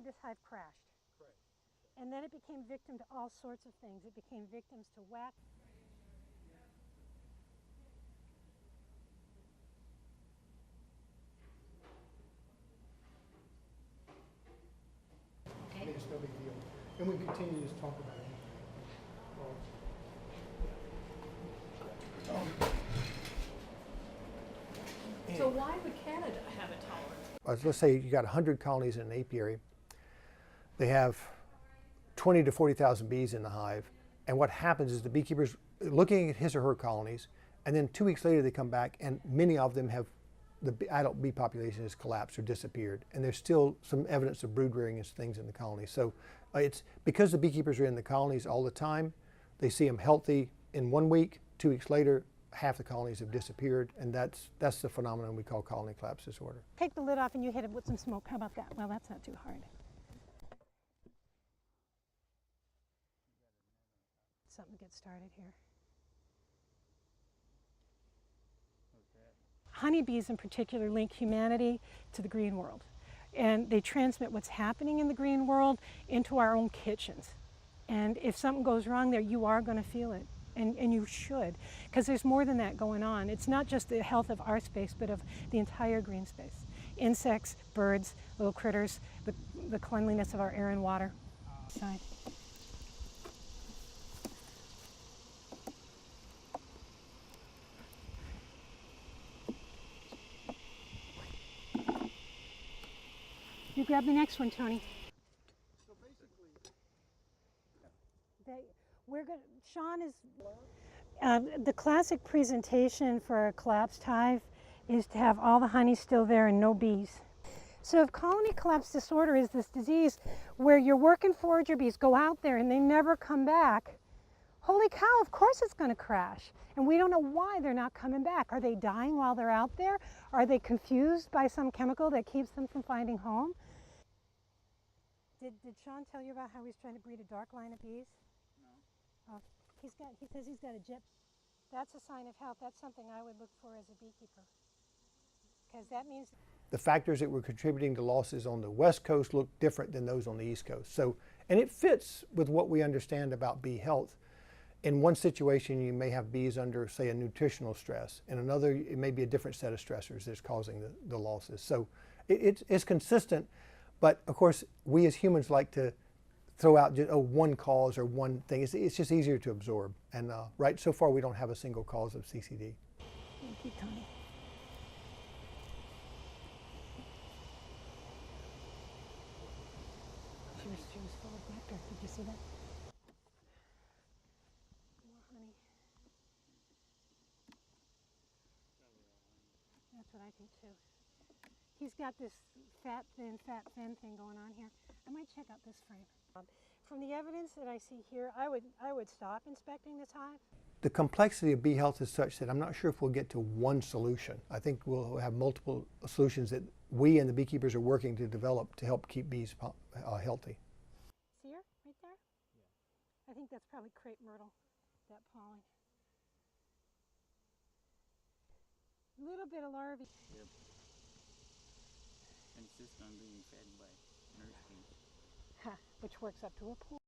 this hive crashed. And then it became victim to all sorts of things. It became victims to wax. I mean, it's no big deal. And we continue to talk about it. So why would Canada have a tolerance? Let's say you got 100 colonies in an apiary. They have 20 to 40,000 bees in the hive. And what happens is the beekeeper's looking at his or her colonies, and then 2 weeks later they come back and many of them have, the adult bee population has collapsed or disappeared. And there's still some evidence of brood rearing and things in the colony. So it's because the beekeepers are in the colonies all the time, they see them healthy in 1 week, 2 weeks later, half the colonies have disappeared, and that's the phenomenon we call colony collapse disorder. Take the lid off and you hit it with some smoke. How about that? Well, that's not too hard. Something to get started here. Honeybees in particular link humanity to the green world, and they transmit what's happening in the green world into our own kitchens. And if something goes wrong there, you are going to feel it. And you should, because there's more than that going on. It's not just the health of our space, but of the entire green space. Insects, birds, little critters, the cleanliness of our air and water. Side. You grab the next one, Tony. So basically, Sean is, the classic presentation for a collapsed hive is to have all the honey still there and no bees. So if colony collapse disorder is this disease where your working forager bees go out there and they never come back, holy cow, of course it's going to crash. And we don't know why they're not coming back. Are they dying while they're out there? Are they confused by some chemical that keeps them from finding home? Did Sean tell you about how he's trying to breed a dark line of bees? No. Oh, he says he's got a jet. That's a sign of health. That's something I would look for as a beekeeper. Because that means the factors that were contributing to losses on the West Coast look different than those on the East Coast. So, and it fits with what we understand about bee health. In one situation, you may have bees under, say, a nutritional stress. In another, it may be a different set of stressors that's causing the losses. So it's consistent, but of course, we as humans like to throw out just, one cause or one thing. It's just easier to absorb. And right, so far we don't have a single cause of CCD. Thank you, Tony. She was full of nectar. Did you see that? More honey. That's what I think too. He's got this fat, thin thing going on here. I might check out this frame. From the evidence that I see here, I would stop inspecting this hive. The complexity of bee health is such that I'm not sure if we'll get to one solution. I think we'll have multiple solutions that we and the beekeepers are working to develop to help keep bees healthy. See her right there? Yeah. I think that's probably crepe myrtle, that pollen. A little bit of larvae. Yep. Insist on being fed by nurse bees. Which works up to a pool.